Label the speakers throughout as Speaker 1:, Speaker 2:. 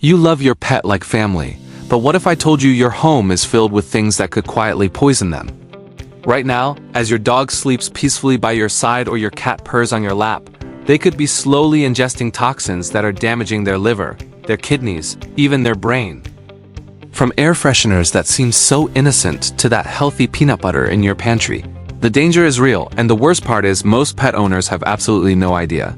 Speaker 1: You love your pet like family, but what if I told you your home is filled with things that could quietly poison them? Right now, as your dog sleeps peacefully by your side or your cat purrs on your lap, they could be slowly ingesting toxins that are damaging their liver, their kidneys, even their brain. From air fresheners that seem so innocent to that healthy peanut butter in your pantry, the danger is real, and the worst part is most pet owners have absolutely no idea.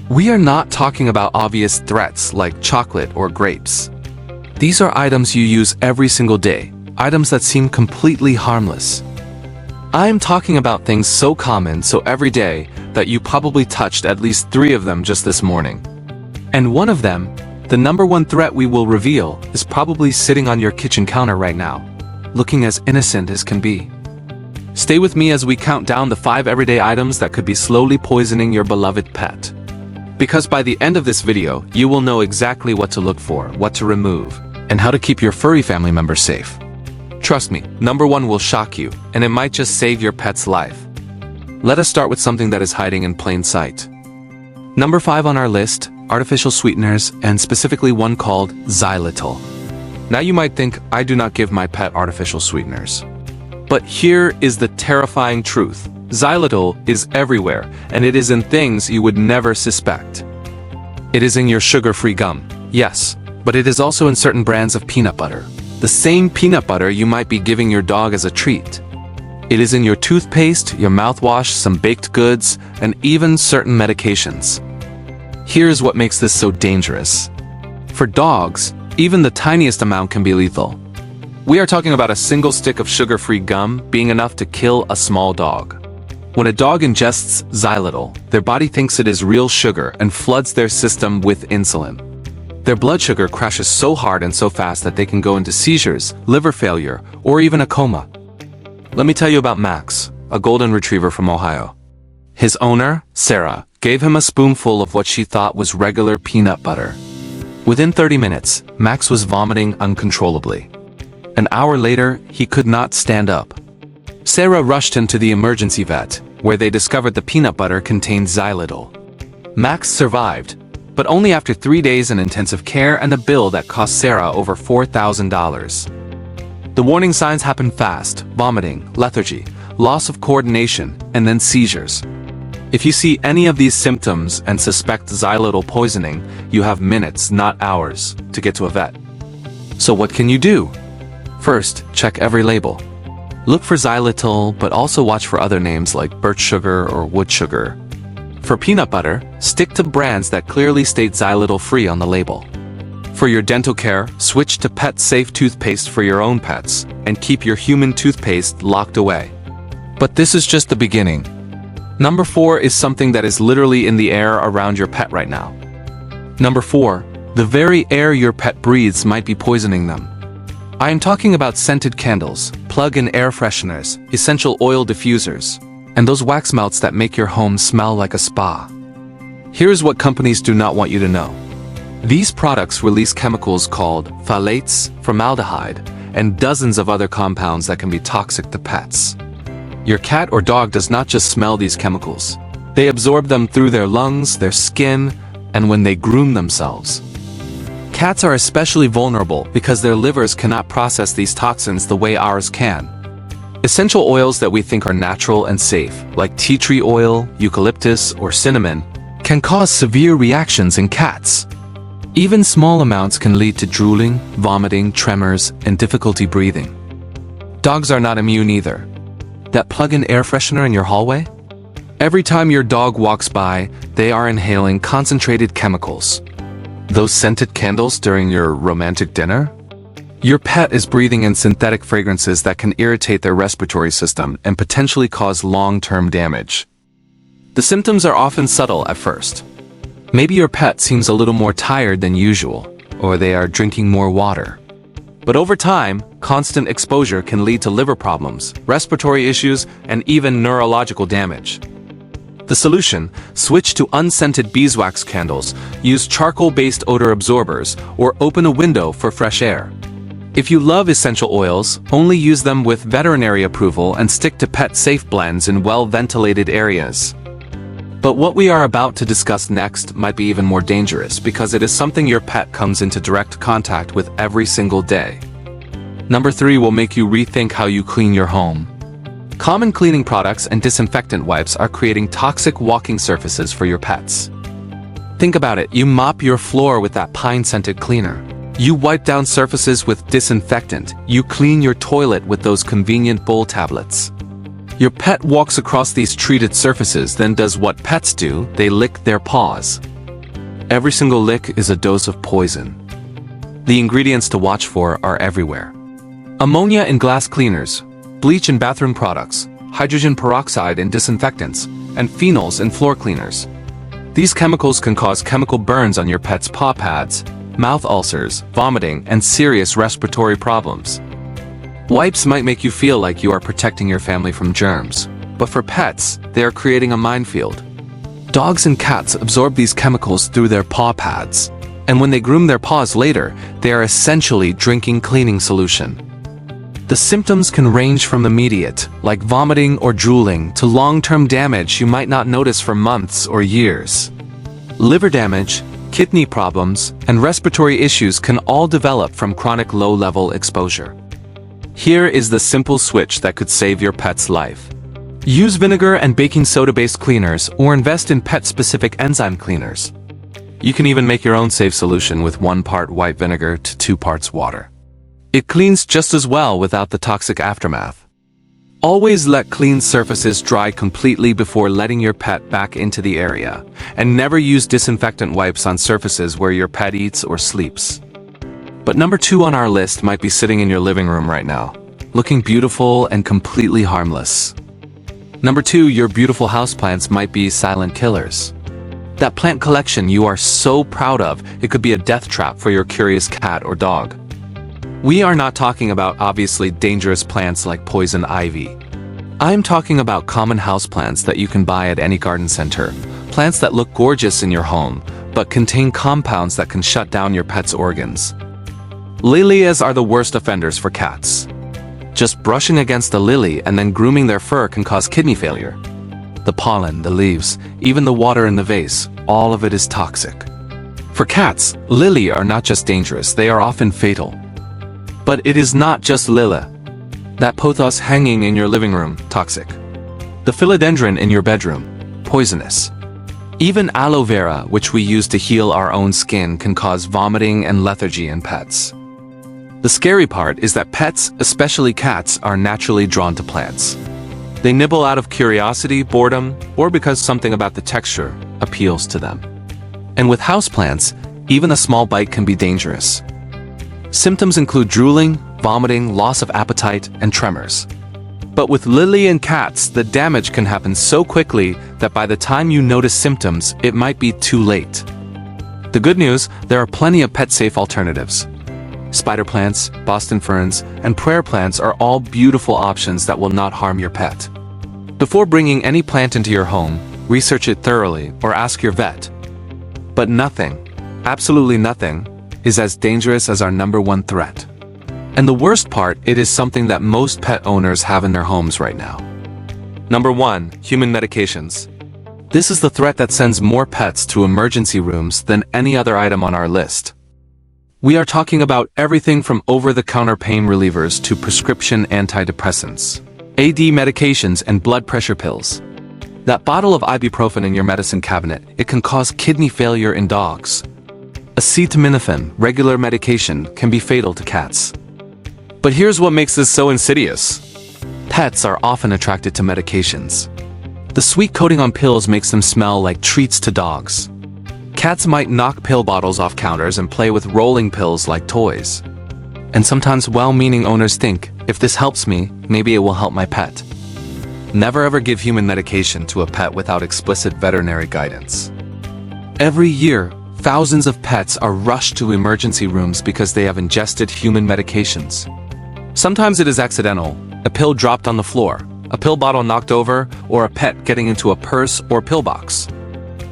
Speaker 1: We are not talking about obvious threats like chocolate or grapes. These are items you use every single day, items that seem completely harmless. I am talking about things so common, so everyday, that you probably touched at least 3 of them just this morning. And one of them, the number one threat we will reveal, is probably sitting on your kitchen counter right now, looking as innocent as can be. Stay with me as we count down the 5 everyday items that could be slowly poisoning your beloved pet. Because by the end of this video, you will know exactly what to look for, what to remove, and how to keep your furry family members safe. Trust me, number 1 will shock you, and it might just save your pet's life. Let us start with something that is hiding in plain sight. Number 5 on our list, artificial sweeteners, and specifically one called xylitol. Now you might think, I do not give my pet artificial sweeteners. But here is the terrifying truth. Xylitol is everywhere, and it is in things you would never suspect. It is in your sugar-free gum, yes, but it is also in certain brands of peanut butter. The same peanut butter you might be giving your dog as a treat. It is in your toothpaste, your mouthwash, some baked goods, and even certain medications. Here's what makes this so dangerous. For dogs, even the tiniest amount can be lethal. We are talking about a single stick of sugar-free gum being enough to kill a small dog. When a dog ingests xylitol, their body thinks it is real sugar and floods their system with insulin. Their blood sugar crashes so hard and so fast that they can go into seizures, liver failure, or even a coma. Let me tell you about Max, a golden retriever from Ohio. His owner, Sarah, gave him a spoonful of what she thought was regular peanut butter. Within 30 minutes, Max was vomiting uncontrollably. An hour later, he could not stand up. Sarah rushed him to the emergency vet, where they discovered the peanut butter contained xylitol. Max survived, but only after 3 days in intensive care and a bill that cost Sarah over $4,000. The warning signs happen fast: vomiting, lethargy, loss of coordination, and then seizures. If you see any of these symptoms and suspect xylitol poisoning, you have minutes, not hours, to get to a vet. So what can you do? First, check every label. Look for xylitol, but also watch for other names like birch sugar or wood sugar. For peanut butter, stick to brands that clearly state xylitol-free on the label. For your dental care, switch to pet-safe toothpaste for your own pets, and keep your human toothpaste locked away. But this is just the beginning. Number 4 is something that is literally in the air around your pet right now. Number 4, the very air your pet breathes might be poisoning them. I am talking about scented candles, plug-in air fresheners, essential oil diffusers, and those wax melts that make your home smell like a spa. Here's what companies do not want you to know. These products release chemicals called phthalates, formaldehyde, and dozens of other compounds that can be toxic to pets. Your cat or dog does not just smell these chemicals. They absorb them through their lungs, their skin, and when they groom themselves. Cats are especially vulnerable because their livers cannot process these toxins the way ours can. Essential oils that we think are natural and safe, like tea tree oil, eucalyptus, or cinnamon, can cause severe reactions in cats. Even small amounts can lead to drooling, vomiting, tremors, and difficulty breathing. Dogs are not immune either. That plug-in air freshener in your hallway? Every time your dog walks by, they are inhaling concentrated chemicals. Those scented candles during your romantic dinner? Your pet is breathing in synthetic fragrances that can irritate their respiratory system and potentially cause long-term damage. The symptoms are often subtle at first. Maybe your pet seems a little more tired than usual, or they are drinking more water. But over time, constant exposure can lead to liver problems, respiratory issues, and even neurological damage. The solution: switch to unscented beeswax candles, use charcoal-based odor absorbers, or open a window for fresh air. If you love essential oils, only use them with veterinary approval and stick to pet-safe blends in well-ventilated areas. But what we are about to discuss next might be even more dangerous because it is something your pet comes into direct contact with every single day. Number 3 will make you rethink how you clean your home. Common cleaning products and disinfectant wipes are creating toxic walking surfaces for your pets. Think about it, you mop your floor with that pine-scented cleaner. You wipe down surfaces with disinfectant. You clean your toilet with those convenient bowl tablets. Your pet walks across these treated surfaces, then does what pets do, they lick their paws. Every single lick is a dose of poison. The ingredients to watch for are everywhere. Ammonia in glass cleaners, bleach in bathroom products, hydrogen peroxide in disinfectants, and phenols in floor cleaners. These chemicals can cause chemical burns on your pet's paw pads, mouth ulcers, vomiting, and serious respiratory problems. Wipes might make you feel like you are protecting your family from germs, but for pets, they are creating a minefield. Dogs and cats absorb these chemicals through their paw pads, and when they groom their paws later, they are essentially drinking cleaning solution. The symptoms can range from immediate, like vomiting or drooling, to long-term damage you might not notice for months or years. Liver damage, kidney problems, and respiratory issues can all develop from chronic low-level exposure. Here is the simple switch that could save your pet's life. Use vinegar and baking soda-based cleaners or invest in pet-specific enzyme cleaners. You can even make your own safe solution with 1 part white vinegar to 2 parts water. It cleans just as well without the toxic aftermath. Always let clean surfaces dry completely before letting your pet back into the area, and never use disinfectant wipes on surfaces where your pet eats or sleeps. But number 2 on our list might be sitting in your living room right now, looking beautiful and completely harmless. Number 2, your beautiful houseplants might be silent killers. That plant collection you are so proud of, it could be a death trap for your curious cat or dog. We are not talking about obviously dangerous plants like poison ivy. I'm talking about common houseplants that you can buy at any garden center, plants that look gorgeous in your home, but contain compounds that can shut down your pet's organs. Lilias are the worst offenders for cats. Just brushing against a lily and then grooming their fur can cause kidney failure. The pollen, the leaves, even the water in the vase, all of it is toxic. For cats, lily are not just dangerous, they are often fatal. But it is not just lily. That pothos hanging in your living room, toxic. The philodendron in your bedroom, poisonous. Even aloe vera, which we use to heal our own skin, can cause vomiting and lethargy in pets. The scary part is that pets, especially cats, are naturally drawn to plants. They nibble out of curiosity, boredom, or because something about the texture appeals to them. And with houseplants, even a small bite can be dangerous. Symptoms include drooling, vomiting, loss of appetite, and tremors. But with lily and cats, the damage can happen so quickly that by the time you notice symptoms, it might be too late. The good news, there are plenty of pet-safe alternatives. Spider plants, Boston ferns, and prayer plants are all beautiful options that will not harm your pet. Before bringing any plant into your home, research it thoroughly or ask your vet. But nothing, absolutely nothing, is as dangerous as our number 1 threat. And the worst part, it is something that most pet owners have in their homes right now. Number 1, human medications. This is the threat that sends more pets to emergency rooms than any other item on our list. We are talking about everything from over-the-counter pain relievers to prescription antidepressants, AD medications, and blood pressure pills. That bottle of ibuprofen in your medicine cabinet, it can cause kidney failure in dogs. Acetaminophen, regular medication, can be fatal to cats. But here's what makes this so insidious. Pets are often attracted to medications. The sweet coating on pills makes them smell like treats to dogs. Cats might knock pill bottles off counters and play with rolling pills like toys. And sometimes well-meaning owners think, if this helps me, maybe it will help my pet. Never ever give human medication to a pet without explicit veterinary guidance. Every year, thousands of pets are rushed to emergency rooms because they have ingested human medications. Sometimes it is accidental, a pill dropped on the floor, a pill bottle knocked over, or a pet getting into a purse or pill box.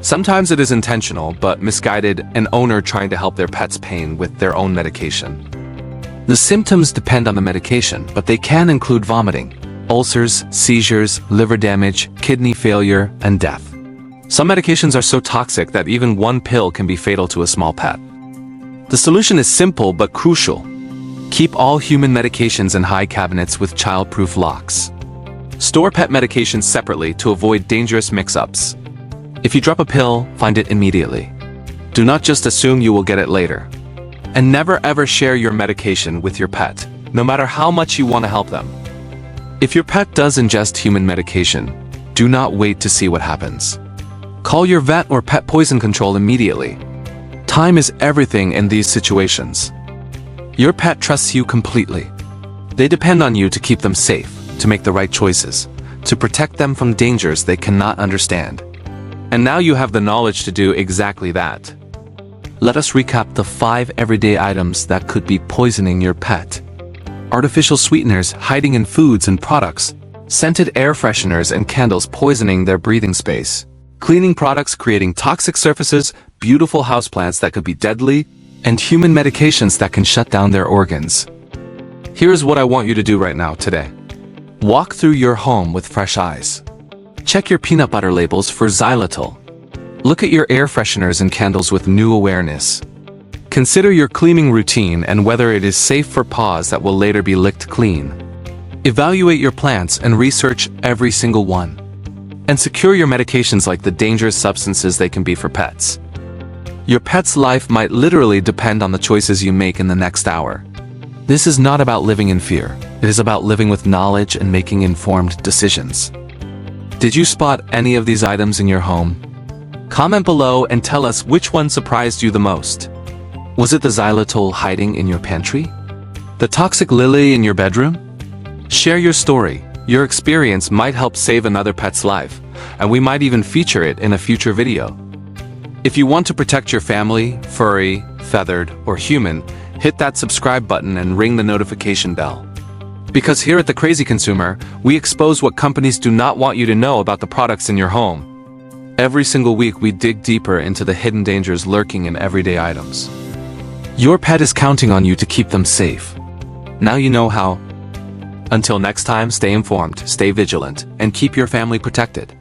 Speaker 1: Sometimes it is intentional, but misguided, an owner trying to help their pet's pain with their own medication. The symptoms depend on the medication, but they can include vomiting, ulcers, seizures, liver damage, kidney failure, and death. Some medications are so toxic that even one pill can be fatal to a small pet. The solution is simple but crucial. Keep all human medications in high cabinets with child-proof locks. Store pet medications separately to avoid dangerous mix-ups. If you drop a pill, find it immediately. Do not just assume you will get it later. And never ever share your medication with your pet, no matter how much you want to help them. If your pet does ingest human medication, do not wait to see what happens. Call your vet or pet poison control immediately. Time is everything in these situations. Your pet trusts you completely. They depend on you to keep them safe, to make the right choices, to protect them from dangers they cannot understand. And now you have the knowledge to do exactly that. Let us recap the 5 everyday items that could be poisoning your pet. Artificial sweeteners hiding in foods and products. Scented air fresheners and candles poisoning their breathing space. Cleaning products creating toxic surfaces, beautiful houseplants that could be deadly, and human medications that can shut down their organs. Here's what I want you to do right now, today. Walk through your home with fresh eyes. Check your peanut butter labels for xylitol. Look at your air fresheners and candles with new awareness. Consider your cleaning routine and whether it is safe for paws that will later be licked clean. Evaluate your plants and research every single one. And secure your medications like the dangerous substances they can be for pets. Your pet's life might literally depend on the choices you make in the next hour. This is not about living in fear. It is about living with knowledge and making informed decisions. Did you spot any of these items in your home? Comment below and tell us which one surprised you the most. Was it the xylitol hiding in your pantry? The toxic lily in your bedroom? Share your story. Your experience might help save another pet's life, and we might even feature it in a future video. If you want to protect your family, furry, feathered, or human, hit that subscribe button and ring the notification bell. Because here at The Crazy Consumer, we expose what companies do not want you to know about the products in your home. Every single week we dig deeper into the hidden dangers lurking in everyday items. Your pet is counting on you to keep them safe. Now you know how. Until next time, stay informed, stay vigilant, and keep your family protected.